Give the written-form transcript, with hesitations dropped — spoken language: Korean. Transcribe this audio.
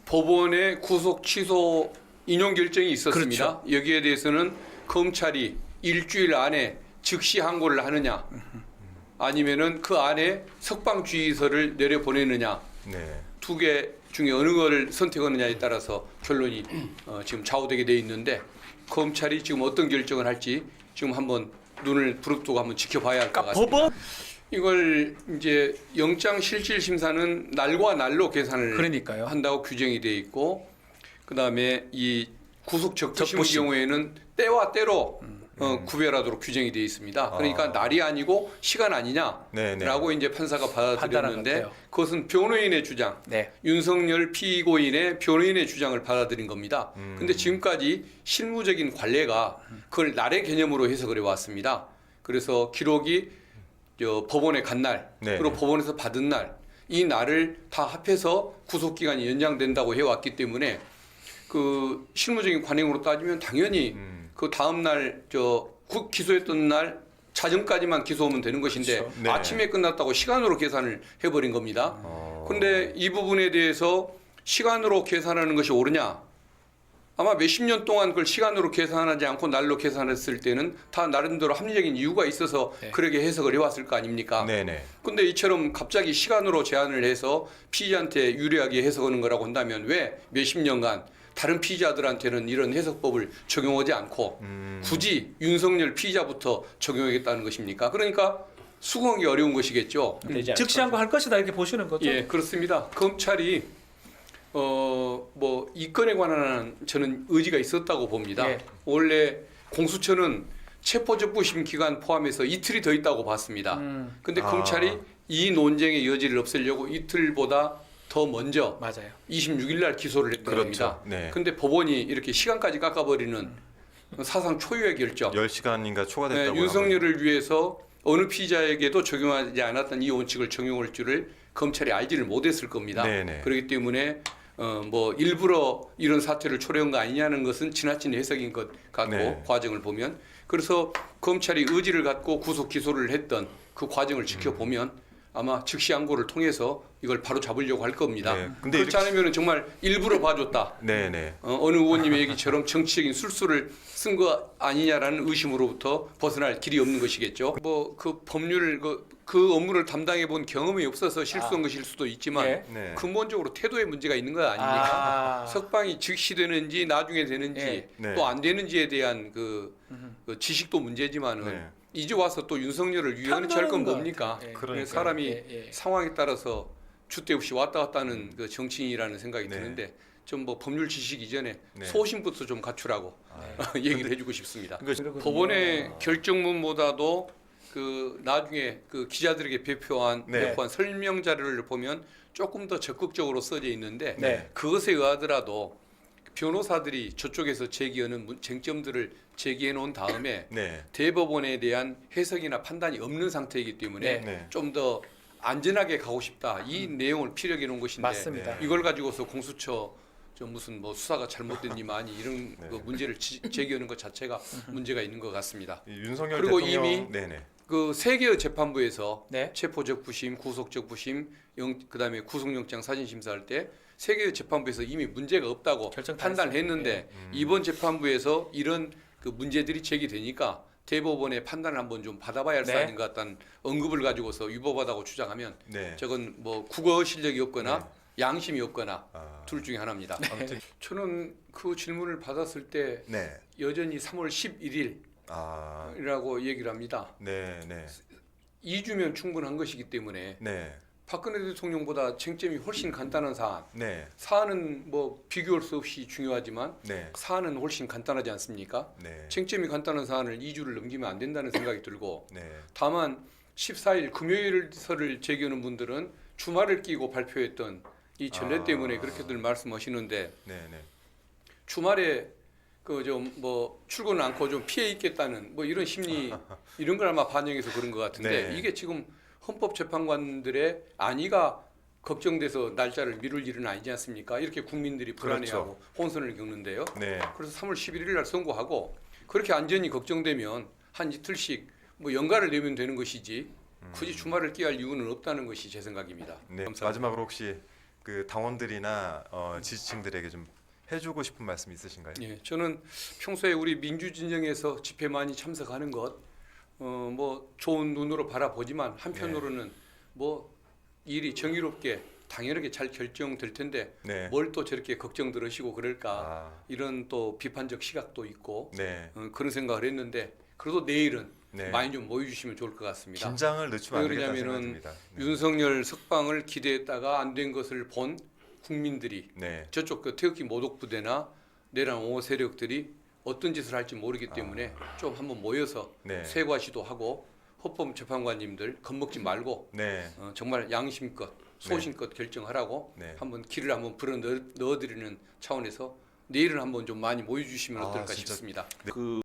법원의 구속 취소 인용 결정이 있었습니다. 그렇죠. 여기에 대해서는 검찰이 일주일 안에 즉시 항고를 하느냐, 아니면은 그 안에 석방 주의서를 내려 보내느냐, 네. 두 개 중에 어느 거를 선택하느냐에 따라서 결론이 지금 좌우되게 돼 있는데, 검찰이 지금 어떤 결정을 할지 지금 한번 눈을 부릅뜨고 한번 지켜봐야 할 것 그러니까 같습니다. 법원 이걸 이제 영장 실질 심사는 날과 날로 계산을 그러니까요. 한다고 규정이 돼 있고, 그다음에 이 구속 적부심의 적부심. 경우에는 때와 때로 구별하도록 규정이 돼 있습니다. 그러니까 날이 아니고 시간 아니냐라고 네네. 이제 판사가 판단한 받아들였는데, 것 같아요. 그것은 변호인의 주장, 네. 윤석열 피고인의 변호인의 주장을 받아들인 겁니다. 근데 지금까지 실무적인 관례가 그걸 날의 개념으로 해석을 해왔습니다. 그래서 기록이 법원에 간 날, 네. 그리고 법원에서 받은 날, 이 날을 다 합해서 구속기간이 연장된다고 해왔기 때문에 그 실무적인 관행으로 따지면 당연히 그 다음 날 기소했던 날 자정까지만 기소하면 되는 것인데 그렇죠. 네. 아침에 끝났다고 시간으로 계산을 해버린 겁니다. 근데 이 부분에 대해서 시간으로 계산하는 것이 옳으냐? 아마 몇십 년 동안 그걸 시간으로 계산하지 않고 날로 계산했을 때는 다 나름대로 합리적인 이유가 있어서 네. 그렇게 해석을 해왔을 거 아닙니까? 네네. 근데 이처럼 갑자기 시간으로 제한을 해서 피의자한테 유리하게 해석하는 거라고 한다면 왜 몇십 년간 다른 피의자들한테는 이런 해석법을 적용하지 않고 굳이 윤석열 피의자부터 적용하겠다는 것입니까? 그러니까 수긍하기 어려운 것이겠죠. 즉시 항고할 것이다 이렇게 보시는 거죠. 예, 그렇습니다. 검찰이 뭐 이 건에 관한 저는 의지가 있었다고 봅니다. 예. 원래 공수처는 체포적부심 기간 포함해서 이틀이 더 있다고 봤습니다. 근데 검찰이 이 논쟁의 여지를 없애려고 이틀보다 더 먼저 맞아요. 26일 날 기소를 했던 그렇죠. 겁니다. 네. 근데 법원이 이렇게 시간까지 깎아버리는 사상 초유의 결정. 10시간인가 초과됐다고. 네, 윤석열을 위해서 어느 피의자에게도 적용하지 않았던 이 원칙을 적용할 줄을 검찰이 알지를 못했을 겁니다. 네네. 그렇기 때문에 뭐 일부러 이런 사태를 초래한 거 아니냐는 것은 지나친 해석인 것 같고, 네. 과정을 보면. 그래서 검찰이 의지를 갖고 구속 기소를 했던 그 과정을 지켜보면 아마 즉시 항고를 통해서 이걸 바로 잡으려고 할 겁니다. 네. 근데 그렇지 이렇게- 않으면 정말 일부러 봐줬다. 네네. 어느 의원님의 얘기처럼 정치적인 술수를 쓴 거 아니냐라는 의심으로부터 벗어날 길이 없는 것이겠죠. 뭐 그 법률 그 업무를 담당해 본 경험이 없어서 실수한 것일 수도 있지만 예. 네. 근본적으로 태도에 문제가 있는 거 아닙니까? 아. 석방이 즉시 되는지 나중에 되는지 예. 네. 또 안 되는지에 대한 그 지식도 문제지만은 네. 이제 와서 또 윤석열을 위헌을 취할 건 판단하는 것 뭡니까? 같아요. 예. 그러니까요. 사람이 예, 예. 상황에 따라서 줏대 없이 왔다 갔다 하는 그 정치인이라는 생각이 네. 드는데 좀 뭐 법률 지식 이전에 네. 소신부터 좀 갖추라고 얘기를 해주고 싶습니다. 그러니까 법원의 결정문보다도 그 나중에 그 기자들에게 배포한 네. 설명 자료를 보면 조금 더 적극적으로 써져 있는데 네. 그것에 의하더라도 변호사들이 저쪽에서 제기하는 쟁점들을 제기해 놓은 다음에 네. 대법원에 대한 해석이나 판단이 없는 상태이기 때문에 네. 좀 더 안전하게 가고 싶다. 이 내용을 피력해 놓은 것인데 맞습니다. 네. 이걸 가지고서 공수처 저 무슨 뭐 수사가 잘못됐니 많이 이런 네. 그 문제를 제기하는 것 자체가 문제가 있는 것 같습니다. 이 윤석열 그리고 대통령 이미 네네. 그 세 개의 재판부에서 네. 체포적 부심, 구속적 부심, 그다음에 구속영장 사진 심사할 때 세 개의 재판부에서 이미 문제가 없다고 결정 다 판단했는데 이번 재판부에서 이런 그 문제들이 제기되니까 대법원의 판단을 한번 좀 받아봐야 할 네. 사안인 것 같다는 언급을 가지고서 위법하다고 주장하면 네. 저건 뭐 국어 실력이 없거나 양심이 없거나 아. 둘 중에 하나입니다. 아무튼 저는 그 질문을 받았을 때 네. 여전히 3월 11일이라고 아. 얘기를 합니다. 네네. 2주면 충분한 것이기 때문에 네. 박근혜 대통령보다 쟁점이 훨씬 간단한 사안. 네. 사안은 뭐 비교할 수 없이 중요하지만 네. 사안은 훨씬 간단하지 않습니까? 네. 쟁점이 간단한 사안을 2주를 넘기면 안 된다는 생각이 들고 네. 다만 14일 금요일서를 제기하는 분들은 주말을 끼고 발표했던 이 전례 때문에 그렇게들 말씀하시는데 네네. 주말에 그 좀 뭐 출근 않고 좀 피해 있겠다는 뭐 이런 심리 이런 걸 아마 반영해서 그런 것 같은데 네. 이게 지금 헌법재판관들의 안위가 걱정돼서 날짜를 미룰 일은 아니지 않습니까? 이렇게 국민들이 불안해하고 혼선을 겪는데요. 네. 그래서 3월 11일 날 선고하고 그렇게 안전이 걱정되면 한 이틀씩 뭐 연가를 내면 되는 것이지 굳이 주말을 끼할 이유는 없다는 것이 제 생각입니다. 네. 감사합니다. 마지막으로 혹시 그 당원들이나 지지층들에게 좀 해주고 싶은 말씀 있으신가요? 예, 저는 평소에 우리 민주진영에서 집회 많이 참석하는 것, 뭐 좋은 눈으로 바라보지만 한편으로는 뭐 일이 정의롭게 당연하게 잘 결정될 텐데 네. 뭘 또 저렇게 걱정 들으시고 그럴까 아, 이런 또 비판적 시각도 있고 네. 그런 생각을 했는데 그래도 내일은 네. 많이 좀 모여주시면 좋을 것 같습니다. 긴장을 늦추면 안 왜 되겠다는 그러냐면은 생각이 듭니다. 네. 윤석열 석방을 기대했다가 안 된 것을 본 국민들이 네. 저쪽 그 태극기 모독부대나 내란 옹호 세력들이 어떤 짓을 할지 모르기 때문에 좀 한번 모여서 네. 쇄과시도 하고 헌법재판관님들 겁먹지 말고 네. 정말 양심껏 소신껏 결정하라고 네. 한번 길을 한번 불어 넣어드리는 차원에서 내일은 한번 좀 많이 모여주시면 아, 어떨까 진짜. 싶습니다. 그